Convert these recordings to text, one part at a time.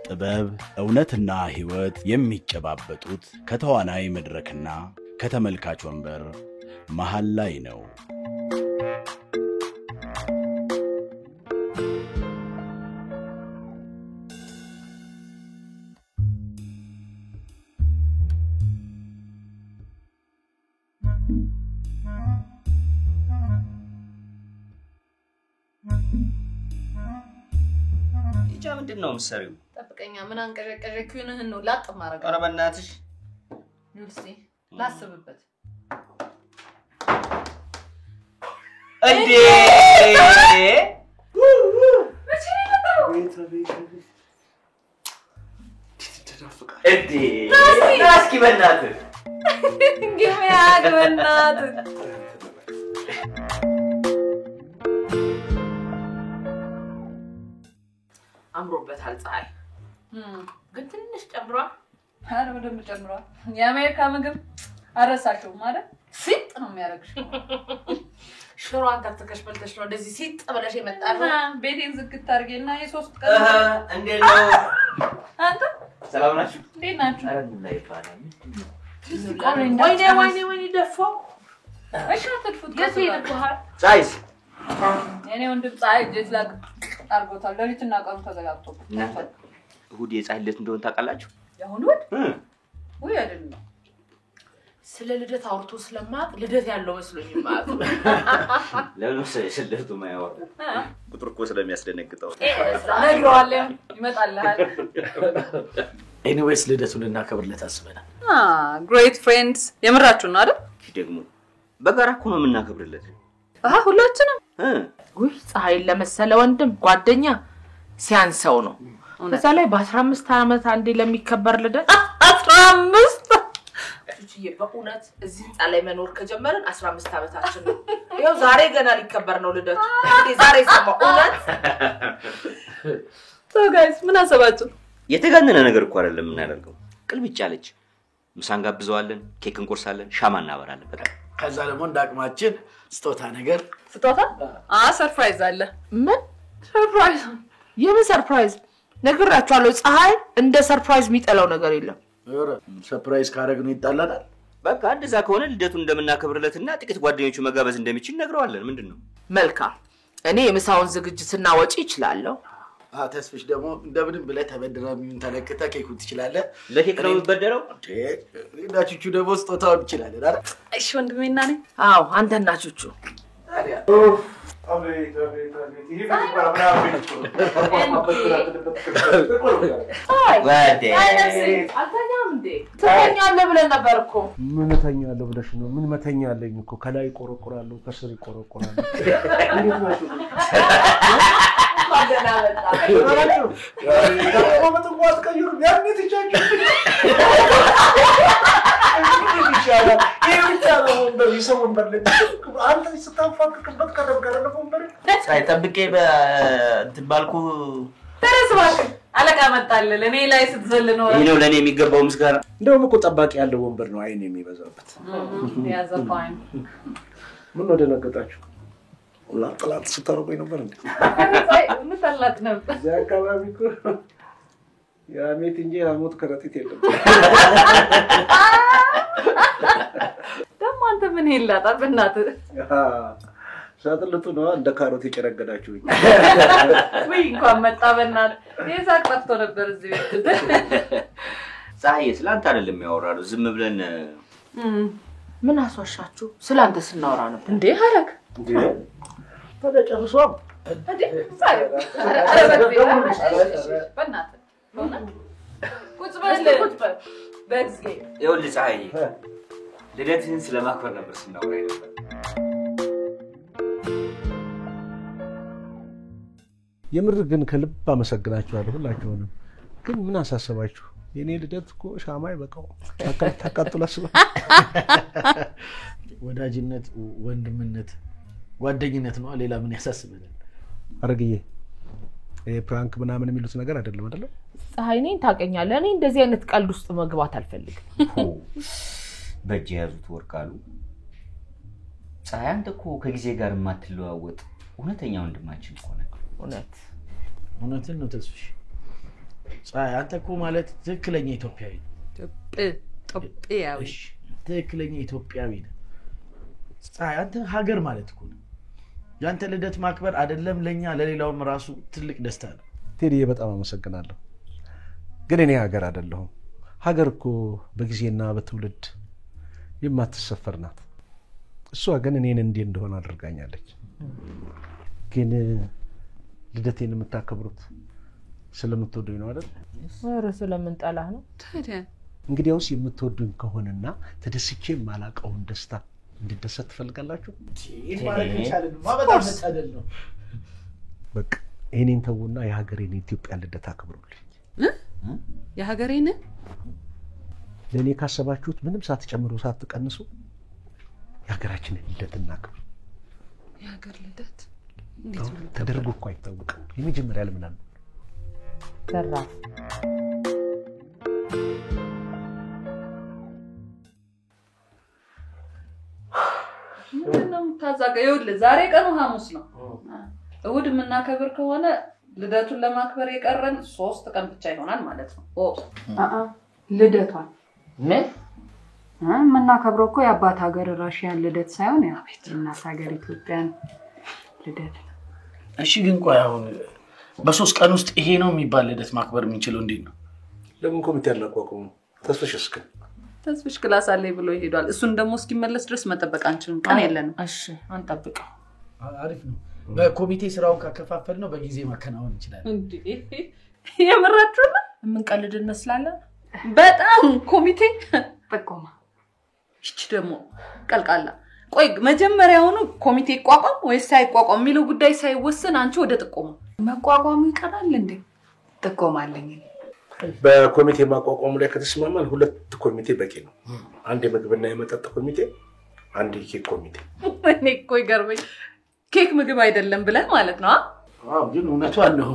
ጥበብ እውነትና ህይወት የሚጨባበጡት ከተዋናይ መድረክና ከተመልካች ወንበር መሃል ላይ ነው። ይቻ ምንድነው መስሪው? ጠብቀኛ ምን አንቀረቀረኩኝህን ነው ላጥ ማረጋ። ኧረ በእናትሽ ዩልሲ ላስብበት። እንዴ እንዴ ናስኪ በእናትህ ግሚያ በእናትህ አምሮበታል ፀሐይ ግን ትንሽ ጨምሯ አረ ወደም ጨምሯ የአሜሪካ ምግብ አረሳችሁ ማለት ሲጥ ነው የሚያረግሽ ሽሮን ተከሽ በልተሽ ነው እንደዚህ ሲጥ ብለሽ የመጣለው ቤቴን ዝግት አርጌና የሶስት ቀን እንዴት ነው አንተ ሰላም ናችሁ እንዴት ናችሁ አረ ምን ላይ ይባላል ወይኔ ደፎ እሺ አትጥፉት የት ይልኩሃል ሳይስ እኔ ወንድም ፀሐይ ጀትላቅ አርጎታል ለሊትና ቀኑ ተዘጋግቶ እሁድ የፀሐይ ልደት እንደሆነ ታውቃላችሁ ያሁን ወይ አይደለም ስለ ልደት አውርቶ ስለማቅ ልደት ያለው መስሎኝ ማለት ነው ለምን ስለልደቱ ማያወራ ቁጥር እኮ ስለሚያስደነግጠው ነግረዋለሁ ይመጣልሃል ኤኒዌይስ ልደቱን እናከብርለት አስበናል ግሬት ፍሬንድስ የምራችሁ ነው አይደል ደግሞ በጋራ እኮ ነው የምናከብርለት ሁላችንም ወይ ፀሐይ ለመሰለ ወንድም ጓደኛ ሲያንሰው ነው ከዛ ላይ በ15 አመት አንዴ ለሚከበር ልደት 15 እቺ በእውነት እዚህ ጣ ላይ መኖር ከጀመረን 15 አመታችን ነው ይሄው ዛሬ ገና ሊከበር ነው ልደት እንዴ ዛሬ ሰማው እውነት ሶ ጋይስ ምን አሰባችሁ የተጋነነ ነገር እኮ አይደለም እናደርገው ቅልብጭ አለች ምሳን ጋብዘዋለን ኬክ እንቆርሳለን ሻማ እናበራለን በቃ ከዛ ደግሞ እንዳቅማችን ስጦታ ነገር ስጦታ ሰርፕራይዝ አለ ምን ሰርፕራይዝ የምን ሰርፕራይዝ ነግራችኋለሁ ፀሐይ እንደ ሰርፕራይዝ የሚጠላው ነገር የለም ኧረ ሰርፕራይዝ ካረግነው ይጣላናል በቃ እንደዛ ከሆነ ልደቱን እንደምናከብርለትና ጥቂት ጓደኞቹ መጋበዝ እንደሚችል ነግረዋለን ምንድነው መልካም እኔ የምሳውን ዝግጅትና ወጪ ይችላልው ተስፍሽ ደግሞ እንደምንም ብለ ተበድራሚውን ተለክተ ኬኩን ትችላለህ ለኬክ ነው የምትበደረው እንዳቹቹ ደግሞ ስጦታውን ይችላል አይደል እሺ ወንድሜና ነኝ አዎ አንተና ቹቹ ታዲያ አቤት ይሄ አልተኛም እንዴ ተኛለህ ብለን ነበር እኮ ምን ተኛለህ ብለሽ ነው ምን መተኛለኝ እኮ ከላይ ቆረቆራለሁ ከስር ይቆረቆራል ማደና መጣ ወጥ ቀይሩ ያንተ ይቻላል ይሰው ወንበር ላይ አንተ ስታፋቅቅበት ከደብቀረ ነው ወንበር ሳይጠብቄ በትባልኩ ተረስባክ አለቃ መጣለ እኔ ላይ ስትዘል ነው ይሄ ነው ለኔ የሚገባው ምስጋና እንደውም እኮ ጠባቂ ያለው ወንበር ነው አይን የሚበዛበት ያዘፋኝ ምን ነው ደነገጣችሁ ላጥላት ስታረቁኝ ነበር እንዴ ምን ተላጥ ነበር ያካባቢ እኮ ያሜት እንጂ አሞት ከረጢት የለም ደሞ አንተ ምን ይላጣ በእናትህ ሳጥልጡ ነው እንደ ካሮት የጨረገዳችሁኝ ወይ እንኳን መጣ በእናትህ የዛቅ ጠፍቶ ነበር እዚህ ቤት ፀሐይ ስላንተ አይደለም ያወራሉ ዝም ብለን ምን አስዋሻችሁ ስላንተ ስናወራ ነበር እንዴ ሐረግ እንዴ ተጨርሶ ይኸውልህ ፀሐይ ልደትህን ስለማክበር ነበር ስናወራ ነበር። የምር ግን ከልብ አመሰግናችኋለሁ ሁላችሁንም። ግን ምን አሳሰባችሁ? የኔ ልደት እኮ ሻማ ይበቃው ታቃጥሉ አስባ። ወዳጅነት፣ ወንድምነት፣ ጓደኝነት ነው። ሌላ ምን ያሳስበናል? አረግዬ ፕራንክ ምናምን የሚሉት ነገር አይደለም አይደለም። ፀሐይ ነኝ ታውቀኛለህ። እኔ እንደዚህ አይነት ቀልድ ውስጥ መግባት አልፈልግም። በእጅ ያዙት ወርቃሉ። ፀሐይ አንተ እኮ ከጊዜ ጋር የማትለዋወጥ እውነተኛ ወንድማችን እኮ ነህ። እውነትን ነው ተስፍሽ። ፀሐይ አንተ እኮ ማለት ትክክለኛ ኢትዮጵያዊ ነህ። ኢትዮጵያዊ ትክክለኛ ኢትዮጵያዊ ነህ። ፀሐይ አንተ ሀገር ማለት እኮ ነው። ያንተ ልደት ማክበር አይደለም ለኛ ለሌላውም ራሱ ትልቅ ደስታ ነው። ቴዲዬ በጣም አመሰግናለሁ። ግን እኔ ሀገር አይደለሁም። ሀገር እኮ በጊዜና በትውልድ የማትሰፈር ናት። እሷ ግን እኔን እንዲህ እንደሆነ አድርጋኛለች። ግን ልደቴን የምታከብሩት ስለምትወዱኝ ነው አይደል? ኧረ ስለምን ጠላህ ነው ታዲያ? እንግዲያውስ የምትወዱኝ ከሆነና ተደስቼ የማላውቀውን ደስታ እንድደሰት ትፈልጋላችሁ? በቃ እኔን ተውና የሀገሬን የኢትዮጵያ ልደት አክብሩልኝ። የሀገሬን ለእኔ ካሰባችሁት ምንም ሳትጨምሩ ሳትቀንሱ የሀገራችንን ልደት እናክብር። የሀገር ልደት ተደርጎ እኮ አይታወቅም። የመጀመሪያ ለምን አለ ዘራፍ ምንም ታዛጋ። ይኸውልህ ዛሬ ቀኑ ሐሙስ ነው። እሑድ የምናከብር ከሆነ ልደቱን ለማክበር የቀረን 3 ቀን ብቻ ይሆናል ማለት ነው። ልደቷን ምን የምናከብረው እኮ የአባት ሀገር ራሽያን ልደት ሳይሆን የእናት ሀገር ኢትዮጵያን ልደት። እሺ ግን ቆይ አሁን በ3 ቀን ውስጥ ይሄ ነው የሚባል ልደት ማክበር የምንችለው እንዴት ነው? ለምን ኮሚቴ ያላቋቁሙ? ተስፍሽ ክላስ አለኝ ብሎ ይሄዳል። እሱን ደግሞ እስኪመለስ ድረስ መጠበቅ አንችልም። ቀን የለንም። እሺ አንጠብቀው። አሪፍ ነው። በኮሚቴ ስራውን ካከፋፈል ነው በጊዜ ማከናወን እንችላለን። እንዴ የምራችሁ ነው? የምንቀልድ እንመስላለን። በጣም ኮሚቴ ጥቆማ። እቺ ደግሞ ቀልቃላ። ቆይ መጀመሪያውኑ ኮሚቴ ይቋቋም ወይስ ሳይቋቋም የሚለው ጉዳይ ሳይወሰን አንቺ ወደ ጥቆማ መቋቋሙ ይቀራል እንዴ? ጥቆማ አለኝ። በኮሚቴ ማቋቋሙ ላይ ከተስማማን 2 ኮሚቴ በቂ ነው። አንድ የምግብና የመጠጥ ኮሚቴ፣ አንድ የኬክ ኮሚቴ። እኔ እኮ ይገርመኝ ኬክ ምግብ አይደለም ብለህ ማለት ነው? አዎ ግን እውነቷን ነው።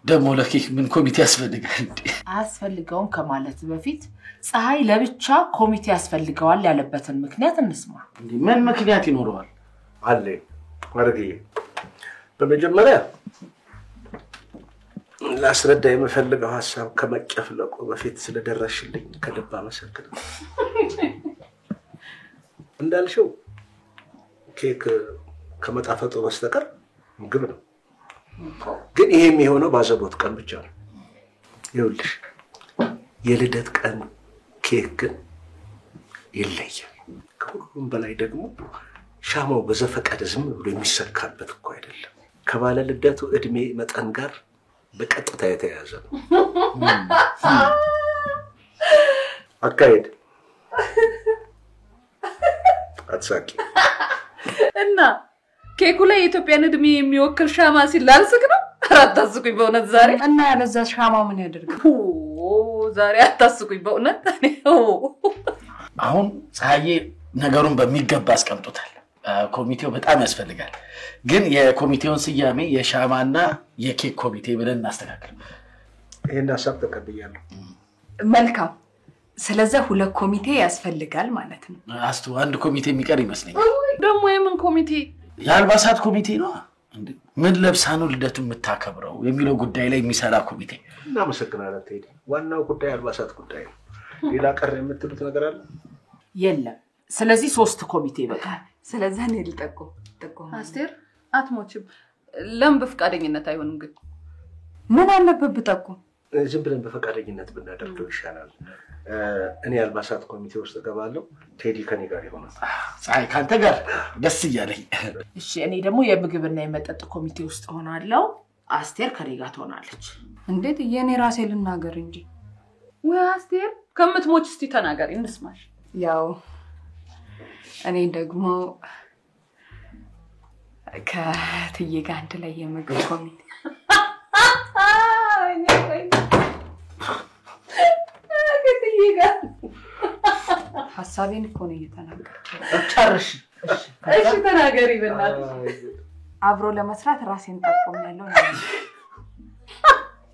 ደግሞ ለኬክ ምን ኮሚቴ ያስፈልጋል? አያስፈልገውም ከማለት በፊት ፀሐይ ለብቻ ኮሚቴ ያስፈልገዋል ያለበትን ምክንያት እንስማ። ምን ምክንያት ይኖረዋል? አለ አረግዬ። በመጀመሪያ ላስረዳ የምፈልገው ሐሳብ ከመጨፍለቁ በፊት ስለደረሽልኝ ከልብ አመሰግናለሁ። እንዳልሽው ኬክ ከመጣፈጡ በስተቀር ምግብ ነው። ግን ይሄ የሚሆነው ባዘቦት ቀን ብቻ ነው። ይኸውልሽ የልደት ቀን ኬክ ግን ይለያል። ከሁሉም በላይ ደግሞ ሻማው በዘፈቀደ ዝም ብሎ የሚሰካበት እኮ አይደለም። ከባለ ልደቱ እድሜ መጠን ጋር በቀጥታ የተያያዘ ነው። አካሄድ አትሳቂ። እና ኬኩ ላይ የኢትዮጵያን እድሜ የሚወክል ሻማ ሲላልስክ ነው? አታስቁኝ በእውነት ዛሬ። እና ያለዛ ሻማው ምን ያደርጋል? ዛሬ አታስቁኝ በእውነት። አሁን ፀሐዬ ነገሩን በሚገባ አስቀምጦታል። ኮሚቴው በጣም ያስፈልጋል። ግን የኮሚቴውን ስያሜ የሻማና የኬክ ኮሚቴ ብለን እናስተካክል። ይሄን ሐሳብ ተቀብያለሁ። መልካም። ስለዚህ 2 ኮሚቴ ያስፈልጋል ማለት ነው። አስቱ አንድ ኮሚቴ የሚቀር ይመስለኛል። ደግሞ የምን ኮሚቴ? የአልባሳት ኮሚቴ ነው። ምን ለብሳ ነው ልደቱን የምታከብረው የሚለው ጉዳይ ላይ የሚሰራ ኮሚቴ። እናመሰግናለን ቴዲ። ዋናው ጉዳይ አልባሳት ጉዳይ ነው። ሌላ ቀር የምትሉት ነገር አለ? የለም። ስለዚህ 3 ኮሚቴ ይበቃል። ስለዚህ እኔ ልጠቆም። አስቴር አትሞችም። ለምን በፍቃደኝነት አይሆንም? ግን ምን አለበት ብጠቆም? ዝም ብለን በፈቃደኝነት ብናደርገው ይሻላል። እኔ አልባሳት ኮሚቴ ውስጥ እገባለሁ። ቴዲ ከኔ ጋር ይሆናል። ፀሐይ ካንተ ጋር ደስ እያለኝ። እሺ እኔ ደግሞ የምግብና የመጠጥ ኮሚቴ ውስጥ ሆናለሁ። አስቴር ከኔ ጋር ትሆናለች። እንዴት የኔ ራሴ ልናገር እንጂ ወይ አስቴር ከምትሞች እስቲ ተናገሪ እንስማሽ። ያው እኔ ደግሞ ከትዬ ጋር አንድ ላይ የምግብ ኮሚቴ ሐሳቤን እኮ ነው እየተናገርኩት። ጨርሽ። እሺ ተናገሪ በእናትሽ። አብሮ ለመስራት ራሴን ጠቆሚያለሁ።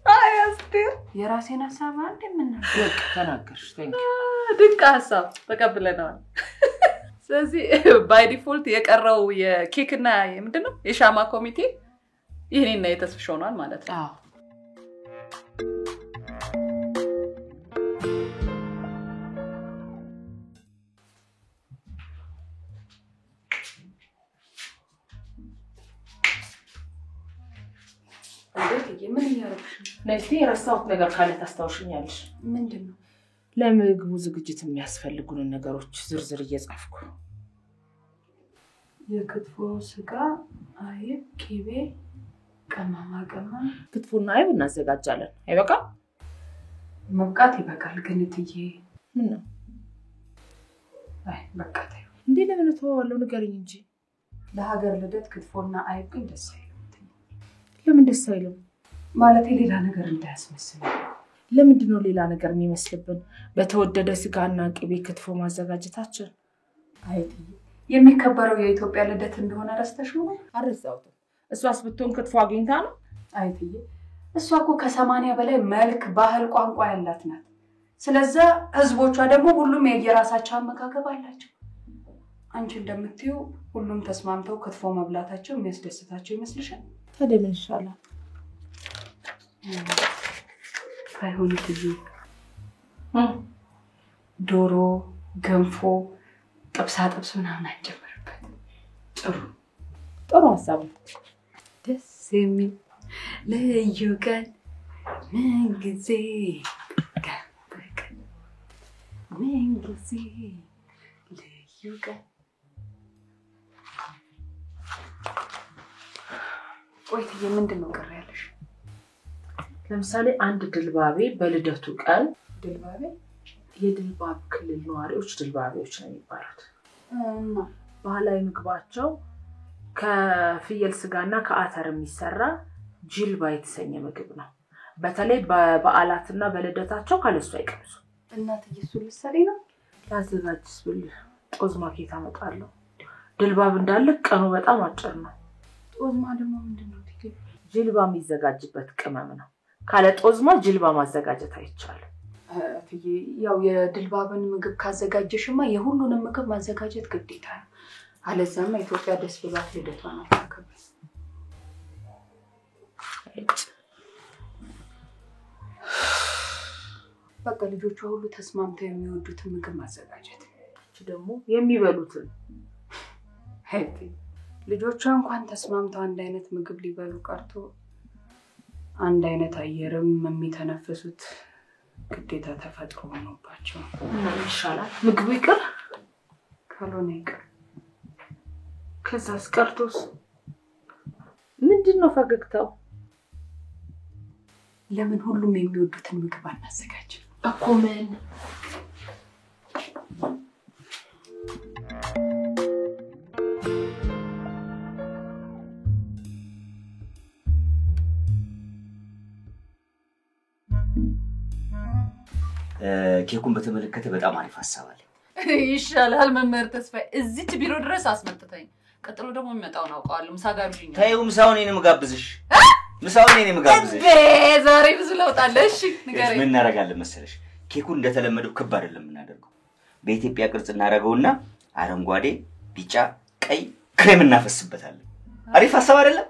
አይ አስቴር የራሴን ሐሳብ አንዴ ምን ነው ተናገርሽ። ድንቅ ሐሳብ ተቀብለናል። ስለዚህ ባይ ዲፎልት የቀረው የኬክና ምንድነው የሻማ ኮሚቴ ይሄንና የተስፍሽ ሆኗል ማለት ነው። አዎ ምን ያረብሽ? ነስቲ የረሳሁት ነገር ካለ ታስታውሽኛለሽ? ምንድነው? ለምግቡ ዝግጅት የሚያስፈልጉን ነገሮች ዝርዝር እየጻፍኩ። የክትፎ ስጋ፣ አይብ፣ ቂቤ፣ ቅመማ ቅመም። ክትፎና አይብ እናዘጋጃለን። አይበቃም? መብቃት ይበቃል። ግን እትዬ ምን ነው? አይ በቃ ተይው። እንዴ ለምን ተዋዋለው? ንገሪኝ እንጂ። ለሀገር ልደት ክትፎና አይብ ግን ደስ አይልም። ለምን ደስ አይልም? ማለት ሌላ ነገር እንዳያስመስል። ለምንድን ነው ሌላ ነገር የሚመስልብን? በተወደደ ስጋና ቅቤ ክትፎ ማዘጋጀታችን። አይትዬ የሚከበረው የኢትዮጵያ ልደት እንደሆነ ረስተሽ ነው? አረሳውት። እሷስ ብትሆን ክትፎ አግኝታ ነው? አይትዬ እሷ እኮ ከ80 በላይ መልክ፣ ባህል፣ ቋንቋ ያላት ናት። ስለዚህ ህዝቦቿ ደግሞ ሁሉም የየራሳቸው አመጋገብ አላቸው። አንቺ እንደምትዩ ሁሉም ተስማምተው ክትፎ መብላታቸው የሚያስደስታቸው ይመስልሻል? ታዲያ ምን ይሻላል? ባይሆን እትዬ ዶሮ፣ ገንፎ፣ ጥብሳ ጥብስ ምናምን አንጨምርበት። ጥሩ ሀሳብ ነው። ደስ የሚል ልዩ ቀን ምን ጊዜ ቀን ምን ጊዜ ልዩ ቀን። ቆይ እትዬ ምንድን ነው ቅር ያለሽ? ለምሳሌ አንድ ድልባቤ በልደቱ ቀን ድልባቤ የድልባብ ክልል ነዋሪዎች ድልባቤዎች ነው የሚባሉት። ባህላዊ ምግባቸው ከፍየል ስጋና ከአተር የሚሰራ ጅልባ የተሰኘ ምግብ ነው። በተለይ በበዓላትና በልደታቸው ካለሱ አይቀምሱ። እናትዬ እሱ ልትሰሪ ነው? ላዘጋጅስ ብል ጦዝማ ኬት አመጣለሁ። ድልባብ እንዳለ ቀኑ በጣም አጭር ነው። ጦዝማ ደግሞ ምንድን ነው? ጅልባ የሚዘጋጅበት ቅመም ነው። ካለ ጦዝማ ጅልባ ማዘጋጀት አይቻልም። እትዬ ያው የድልባብን ምግብ ካዘጋጀሽማ የሁሉንም ምግብ ማዘጋጀት ግዴታ ነው። አለዛማ ኢትዮጵያ ደስ ብሏት ልደቷን አታከብርም። በቃ ልጆቿ ሁሉ ተስማምተው የሚወዱትን ምግብ ማዘጋጀት። ደግሞ የሚበሉትን ልጆቿ እንኳን ተስማምተው አንድ አይነት ምግብ ሊበሉ ቀርቶ አንድ አይነት አየርም የሚተነፍሱት ግዴታ ተፈጥሮ ሆኖባቸው እና ይሻላል ምግቡ ይቅር ካልሆነ ይቅር። ከዛስ ቀርቶስ ምንድን ነው ፈገግታው? ለምን ሁሉም የሚወዱትን ምግብ አናዘጋጅም? እኮ ምን ኬኩን በተመለከተ በጣም አሪፍ ሐሳብ አለ። ይሻላል መምህር ተስፋዬ እዚች ቢሮ ድረስ አስመጥተኝ። ቀጥሎ ደግሞ የሚመጣውን አውቀዋለሁ። ምሳ ጋብዥኝ። ታዩ ምሳውን እኔን መጋብዝሽ። ምሳውን እኔን መጋብዝሽ። ዛሬ ብዙ ለውጥ አለ። እሺ ንገረኝ። ምን እናደርጋለን መሰለሽ? ኬኩን እንደተለመደው ክብ አይደለም የምናደርገው። በኢትዮጵያ ቅርጽ እናደርገውና አረንጓዴ፣ ቢጫ፣ ቀይ ክሬም እናፈስበታለን። አሪፍ ሐሳብ አይደለም?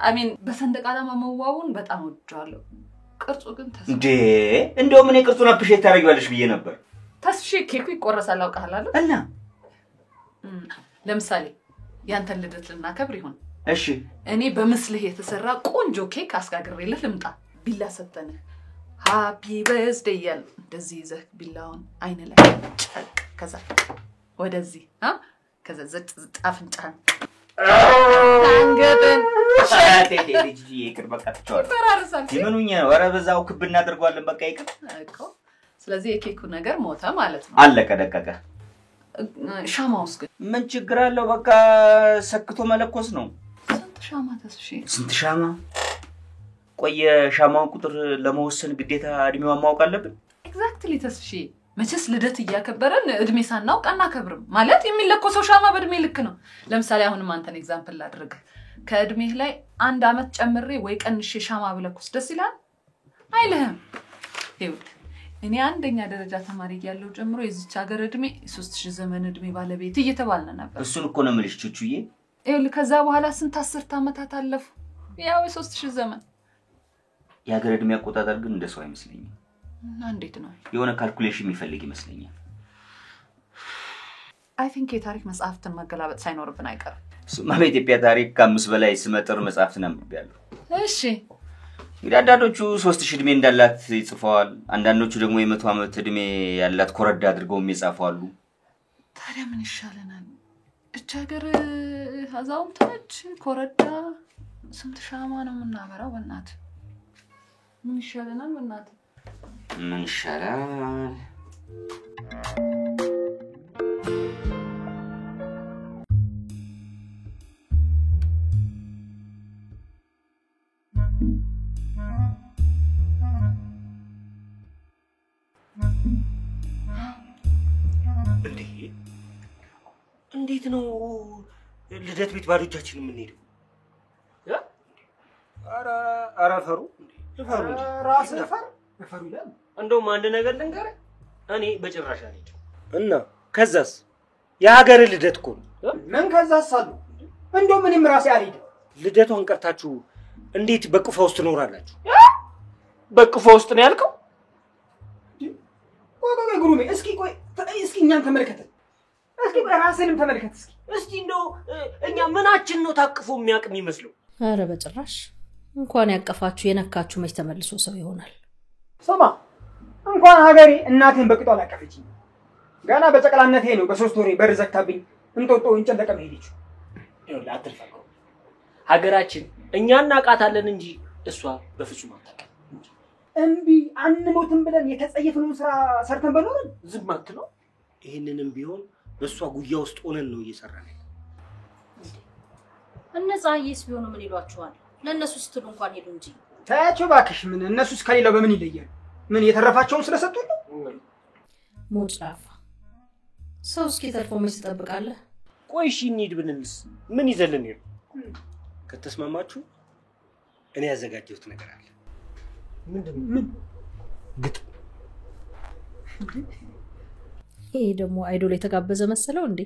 አሚን በሰንደቅ ዓላማ መዋቡን በጣም ወድጃለሁ። ቅርጹ ግን እንዴ እንደውም እኔ ቅርጹን አፕሪሼት ታደርጊዋለሽ ብዬ ነበር። ተስፍሽ ኬኩ ይቆረሳል አውቃለሁ አይደል? እና ለምሳሌ ያንተን ልደት ልናከብር ይሁን። እሺ እኔ በምስልህ የተሰራ ቆንጆ ኬክ አስጋግሬልህ ልምጣ። ቢላ ሰጠን ሃፒ በርዝዴይ እያል እንደዚህ ይዘህ ቢላውን አይነ ላይ ጨቅ ከዛ ወደዚህ ከዛ ዘጥ አፍንጫህን አንገትን ልጅ ይቅር በቃ ተጨዋል ይመኑኝ ወረ በዛው ክብ እናደርገዋለን በቃ ይቅር እኮ ስለዚህ የኬኩ ነገር ሞተ ማለት ነው አለቀ ደቀቀ ሻማውስ ግን ምን ችግር አለው በቃ ሰክቶ መለኮስ ነው ስንት ሻማ ተስሺ ስንት ሻማ ቆየ ሻማውን ቁጥር ለመወሰን ግዴታ እድሜዋን ማወቅ አለብን ኤግዛክትሊ ተስሺ መቼስ ልደት እያከበረን እድሜ ሳናውቅ አናከብርም ማለት የሚለኮሰው ሻማ በእድሜ ልክ ነው ለምሳሌ አሁንም አንተን ኤግዛምፕል ላድርግ ከእድሜህ ላይ 1 አመት ጨምሬ ወይ ቀንሼ ሻማ ብለኩስ ደስ ይላል አይልህም ይኸውልህ እኔ አንደኛ ደረጃ ተማሪ ያለው ጀምሮ የዚች ሀገር እድሜ 3000 ዘመን እድሜ ባለቤት እየተባልን ነበር እሱን እኮ ነው የምልሽ ቹቹዬ ይኸውልህ ከዛ በኋላ ስንት 10 አመታት አለፉ ያው 3000 ዘመን የሀገር እድሜ አቆጣጠር ግን እንደሱ አይመስለኝም እና እንዴት ነው የሆነ ካልኩሌሽን የሚፈልግ ይመስለኛል አይ ቲንክ የታሪክ መጽሐፍትን መገላበጥ ሳይኖርብን አይቀርም ስማ በኢትዮጵያ ታሪክ ከ5 በላይ ስመጥር መጽሐፍትን አንብቤያለሁ እሺ እንግዲህ አንዳንዶቹ 3000 እድሜ እንዳላት ይጽፈዋል አንዳንዶቹ ደግሞ የ100 አመት እድሜ ያላት ኮረዳ አድርገው የሚጻፋሉ ታዲያ ምን ይሻለናል እቻ ሀገር አዛውንት ነች ኮረዳ ስንት ሻማ ነው የምናበራው በእናት ምን ይሻለናል በእናት ምን ይሻላል እንዴት ነው ልደት ቤት ባዶቻችን የምንሄደው ኧረ ፈሩ እንጂ ራስ ፈሩ ይላል እንደውም አንድ ነገር ልንገር እኔ በጭራሽ አልሄድም እና ከዛስ የሀገር ልደት እኮ ምን ከዛስ አሉ እንደው ምንም ራሴ አልሄድም ልደቷን ቀርታችሁ እንዴት በቅፋ ውስጥ ትኖራላችሁ በቅፋ ውስጥ ነው ያልከው ቆይ ግሩሜ እስኪ እኛን ተመልከተን እስኪ ራስንም ተመልከት እስኪ እንደው እኛ ምናችን ነው ታቅፎ የሚያውቅ የሚመስለው ኧረ በጭራሽ እንኳን ያቀፋችሁ የነካችሁ መች ተመልሶ ሰው ይሆናል ስማ እንኳን ሀገሬ እናቴን በቅጧ አላቀፈችኝ ገና በጨቅላነቴ ነው በ3 ወሬ በር ዘግታብኝ እንጦጦ እንጨለቀ መሄድች ይኸውልህ አትልፈቀው ሀገራችን እኛ እናቃታለን እንጂ እሷ በፍጹም አታውቅም እንቢ አንሞትም ብለን የተጸየፍነውን ስራ ሰርተን በኖርን ዝም አትለው ይሄንንም ቢሆን በሷ ጉያ ውስጥ ሆነን ነው እየሰራን እነዛዬስ ቢሆኑ ምን ይሏቸዋል ለነሱ ስትሉ እንኳን ሄዱ እንጂ ታያቸው ባክሽ ምን እነሱስ ከሌላው በምን ይለያል ምን የተረፋቸውን ስለሰጡኝ ሞጫፋ ሰው እስኪ ተርፎ ምን ትጠብቃለህ ቆይ እሺ እንሂድ ብንልስ ምን ይዘልን ይሉ ከተስማማችሁ እኔ ያዘጋጀሁት ነገር አለ ምን ግጥም ይሄ ደግሞ አይዶል የተጋበዘ መሰለው እንዴ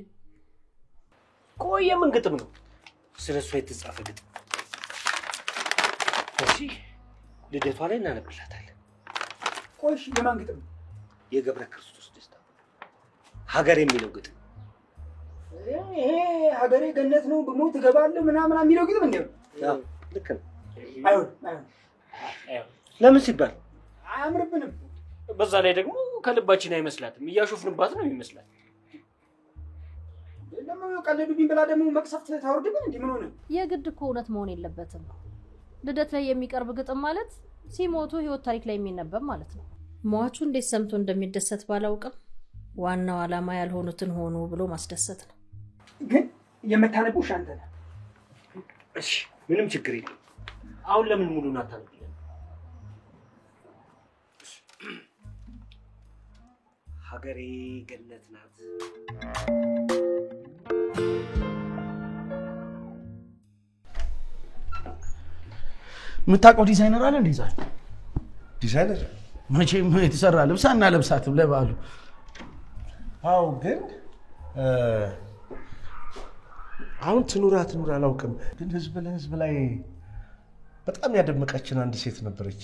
ቆይ ምን ግጥም ነው ስለሱ የተጻፈ ግጥም እሺ ልደቷ ላይ እናነብላታለን ቆይ የማን ግጥም የገብረ ክርስቶስ ደስታ ሀገር የሚለው ግጥም ይሄ ሀገሬ ገነት ነው በሞት እገባለሁ ምናምን የሚለው ግጥም እንዴ ልክ ነው አይሆን ለምን ሲባል አያምርብንም በዛ ላይ ደግሞ ከልባችን አይመስላትም እያሾፍንባት ነው ይመስላል ለምን ቀለዱብኝ ብላ ደግሞ መቅሰፍት ታወርድብን እንዴ ምን ሆነ የግድ እኮ እውነት መሆን የለበትም ልደት ላይ የሚቀርብ ግጥም ማለት ሲሞቱ ህይወት ታሪክ ላይ የሚነበብ ማለት ነው ሟቹ እንዴት ሰምቶ እንደሚደሰት ባላውቅም ዋናው ዓላማ ያልሆኑትን ሆኖ ብሎ ማስደሰት ነው ግን የምታነቡው ሻንተ ነህ እሺ ምንም ችግር የለም አሁን ለምን ሙሉን አታነብልን ሀገሬ ገነት ናት የምታውቀው ዲዛይነር አለ እንዴ ዛሬ ዲዛይነር መቼም የተሰራ ልብሳና ለብሳትም ለባሉ አው ግን አሁን ትኑራ አላውቅም ግን ህዝብ ላይ በጣም ያደመቀችን አንድ ሴት ነበረች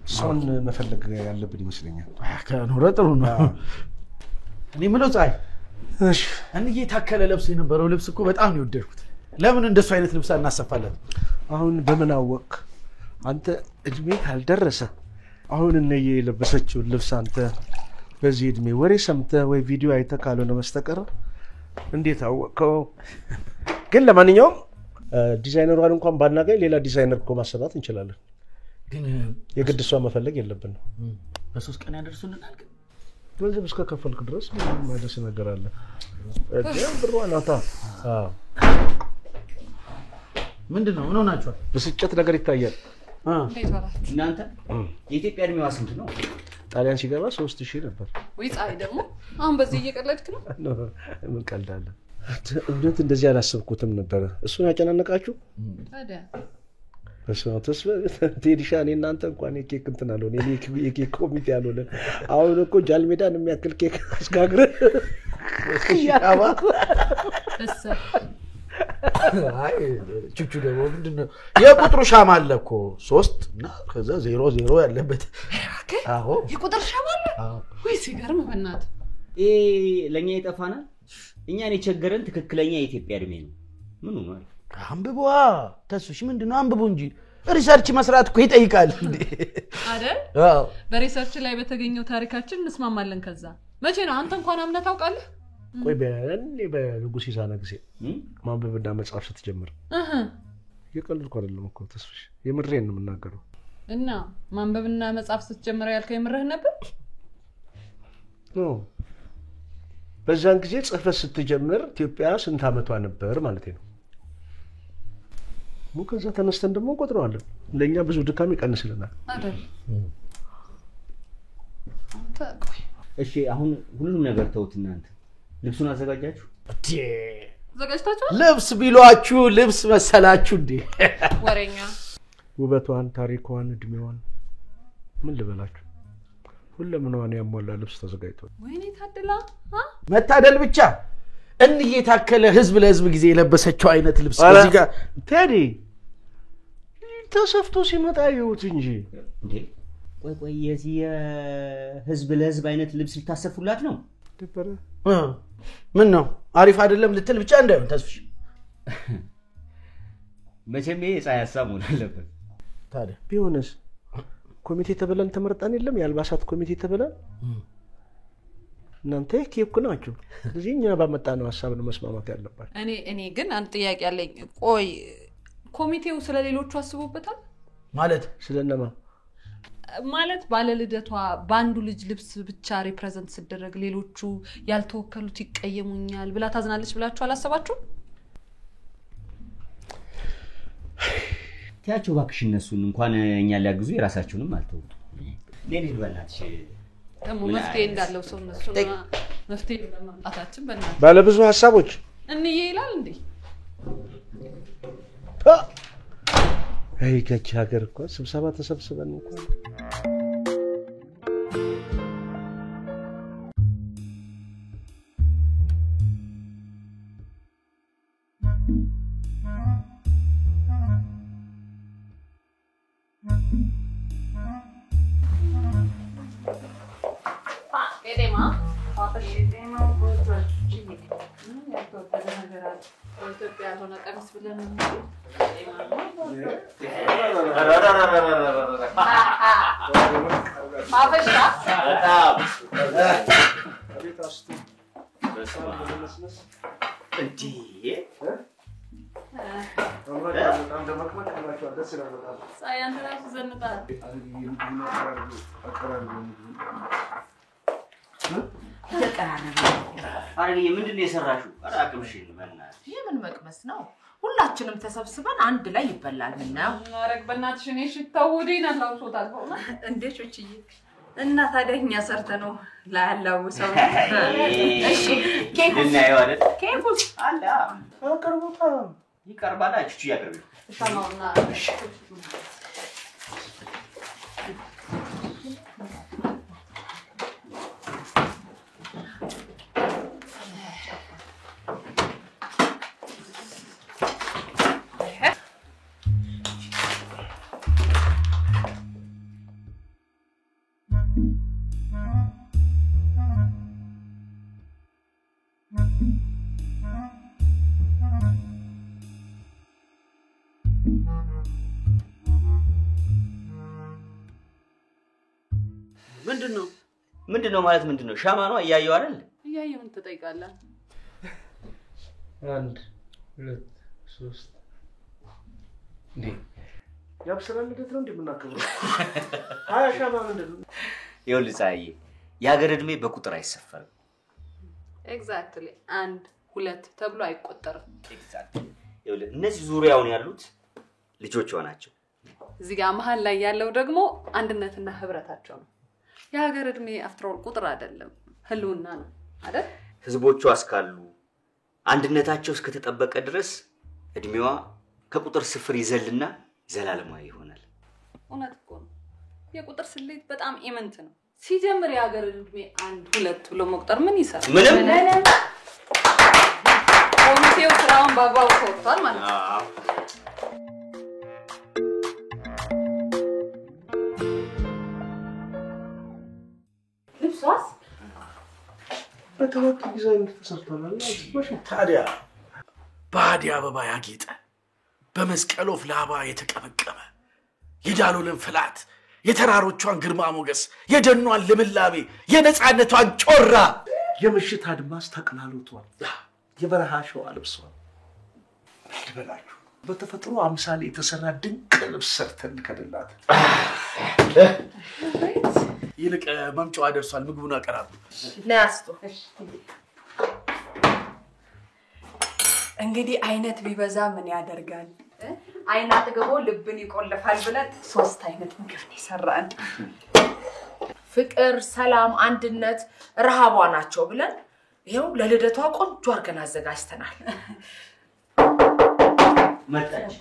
እሷን መፈለግ ያለብን ይመስለኛል ከኖረ ጥሩ ነው እኔ ምለው ጻይ እሺ እንዬ ታከለ ለብስ የነበረው ልብስ እኮ በጣም ነው የወደድኩት ለምን እንደሱ አይነት ልብስ አናሰፋለን አሁን በምን አወቅ አንተ እድሜ ካልደረሰ አሁን እነየ የለበሰችውን ልብስ አንተ በዚህ እድሜ ወሬ ሰምተህ ወይ ቪዲዮ አይተህ ካልሆነ በስተቀር እንዴት አወቀው? ግን ለማንኛውም ዲዛይነሯን እንኳን ባናገኝ ሌላ ዲዛይነር እኮ ማሰራት እንችላለን። ግን የግድ እሷ መፈለግ የለብንም። በ3 ቀን ያደርሱልናል። ግን ገንዘብ እስከ ከፈልክ ድረስ ማይደርስ ነገር አለ። ብሯን አታ ምንድነው? ምን ሆናችኋል? ብስጭት ነገር ይታያል። እናንተ የኢትዮጵያ እድሜዋ ስንት ነው? ጣሊያን ሲገባ 3000 ነበር። ወይ ፀሐይ ደግሞ አሁን በዚህ እየቀለድክ ነው? ምን ቀልዳለህ? እውነት እንደዚህ አላሰብኩትም ነበር። እሱን ያጨናነቃችሁ ታዲያ በሰውተስ ቴዲሻ እኔ እናንተ እንኳን የኬክ እንትን አልሆነ የኬክ ኮሚቴ አልሆነ። አሁን እኮ ጃልሜዳን የሚያክል ኬክ አስጋግረ ያባ አይ ቹቹ ደግሞ ምንድነው የቁጥሩ ሻማ አለ እኮ 3 እና ከዛ 00 ያለበት። አዎ የቁጥር ሻማ አለ። ወይ ሲገርም በእናት ለኛ ይጠፋናል። እኛን የቸገረን ትክክለኛ የኢትዮጵያ እድሜ ነው። ምን ሆኗል? አንብቧ ተስፍሽ ምንድነው? አንብቡ እንጂ ሪሰርች መስራት እኮ ይጠይቃል እንዴ አይደል? አዎ በሪሰርች ላይ በተገኘው ታሪካችን እንስማማለን። ከዛ መቼ ነው አንተ እንኳን አምነህ ታውቃለህ? ቆይ በንጉስ ይሳና ጊዜ ማንበብና መጻፍ ስትጀምር የቀልድኩ አይደለም እኮ ተስፍሽ፣ የምሬን ነው የምናገረው። እና ማንበብና መጻፍ ስትጀምር ያልከው የምርህ ነበር? በዛን ጊዜ ጽፈት ስትጀምር ኢትዮጵያ ስንት አመቷ ነበር ማለት ነው? ከዛ ተነስተን ደግሞ ቆጥረዋለን። ለኛ ብዙ ድካም ይቀንስልናል አይደል? አንተ ቆይ እሺ፣ አሁን ሁሉም ነገር ተውት። እናንተ ልብሱን አዘጋጃችሁ? ዘጋጅታችሁ? ልብስ ቢሏችሁ ልብስ መሰላችሁ እንዴ? ወሬኛ ውበቷን፣ ታሪኳን፣ እድሜዋን ምን ልበላችሁ? ሁሉምናዋን ያሟላ ልብስ ተዘጋጅቷል። ወይኔ ታደላ መታደል ብቻ እንዬ ታከለ ህዝብ ለህዝብ ጊዜ የለበሰችው አይነት ልብስ እዚህ ጋር ቴዲ ተሰፍቶ ሲመጣ ይውት እንጂ እንዴ። ቆይ የዚህ ህዝብ ለህዝብ አይነት ልብስ ልታሰፉላት ነው? ደበረ ምን ነው አሪፍ አይደለም ልትል ብቻ እንዳይሆን ተስፍሽ። መቼም የፀሐይ ሐሳብ መሆን አለበት። ታዲያ ቢሆንስ ኮሚቴ ተበላን ተመርጣን የለም? የአልባሳት ኮሚቴ ተበላን። እናንተ ኬክ ናችሁ። ስለዚህ እኛ ባመጣነው ሐሳብ ነው መስማማት ያለባችሁ። እኔ ግን አንድ ጥያቄ አለኝ። ቆይ ኮሚቴው ስለሌሎቹ አስቦበታል ማለት? ስለነማ ማለት ባለልደቷ ባንዱ ልጅ ልብስ ብቻ ሪፕሬዘንት ሲደረግ ሌሎቹ ያልተወከሉት ይቀየሙኛል ብላ ታዝናለች ብላችሁ አላሰባችሁ? ታያቸው ባክሽ፣ እነሱን እንኳን እኛ ሊያግዙ የራሳቸውንም አልተው። ለኔ ልበላትሽ ደግሞ መፍትሄ እንዳለው ሰው እነሱና መፍትሄ ለማምጣታችን በእናትህ ባለ ብዙ ሐሳቦች እንዬ ይላል እንዴ? አይ ከቻ ሀገር እኮ ስብሰባ ተሰብስበን እንኳን ምንድነው የሰራሽው? አራቅምሽ ይልበናል። የምን መቅመስ ነው? ሁላችንም ተሰብስበን አንድ ላይ ይበላል። ምነው አረግ በእናትሽ እኔ ሽታው ወዴን አላውሶታል። በእውነት እንዴ ቾችዬ፣ እና ታዲያ እኛ ሰርተነው ላያላውሰው። እሺ ኬክ እናየው አይደል? ኬኩስ አለ አቀርቡታ ይቀርባል። አጭቹ ያቀርቡ ሻማውና ምንድነው ማለት ምንድነው? ሻማ ነው እያየው አይደል? እያየው ምን ትጠይቃለህ? 1 2 3 እንዴ ያብስራ ልደት ነው እንደምናከብረው? አያ ሻማ ምንድነው? ይኸውልህ ፀሐዬ የሀገር እድሜ በቁጥር አይሰፈርም። ኤግዛክትሊ 1 2 ተብሎ አይቆጠርም። ኤግዛክትሊ ይኸውልህ እነዚህ ዙሪያውን ያሉት ልጆቿ ናቸው። እዚህ ጋር መሀል ላይ ያለው ደግሞ አንድነትና ህብረታቸው ነው። የሀገር እድሜ አፍትሮል ቁጥር አይደለም፣ ህልውና ነው አይደል? ህዝቦቿ እስካሉ አንድነታቸው እስከተጠበቀ ድረስ እድሜዋ ከቁጥር ስፍር ይዘልና ዘላለማዊ ይሆናል። እውነት እኮ ነው። የቁጥር ስሌት በጣም ኢምንት ነው። ሲጀምር የሀገር እድሜ 1 2 ብሎ መቁጠር ምን ይሰራል? ምንም ኮሚቴው ስራውን በአግባቡ ተወጥቷል ማለት ነው። ልብሷስ በታዋቂ ዲዛይን ተሰርቷል አይደል? ታዲያ በአደይ አበባ ያጌጠ በመስቀል ወፍ ላባ የተቀበቀበ የዳሎልን ፍላት የተራሮቿን ግርማ ሞገስ የደኗን ልምላሜ የነፃነቷን ጮራ የምሽት አድማስ ተቀላልቷል። የበረሃ ሸዋ ልብሷል። ልበላችሁ በተፈጥሮ አምሳሌ የተሰራ ድንቅ ልብስ ሰርተን ከደላት። ይልቅ መምጫዋ ደርሷል። ምግቡን አቀራርቡ። ናስቶ እንግዲህ አይነት ቢበዛ ምን ያደርጋል? አይና ጥግቦ ልብን ይቆልፋል ብለን 3 አይነት ምግብ ነው ሰራን። ፍቅር፣ ሰላም፣ አንድነት ረሃቧ ናቸው ብለን ይሄው ለልደቷ ቆንጆ አርገን አዘጋጅተናል። መጣች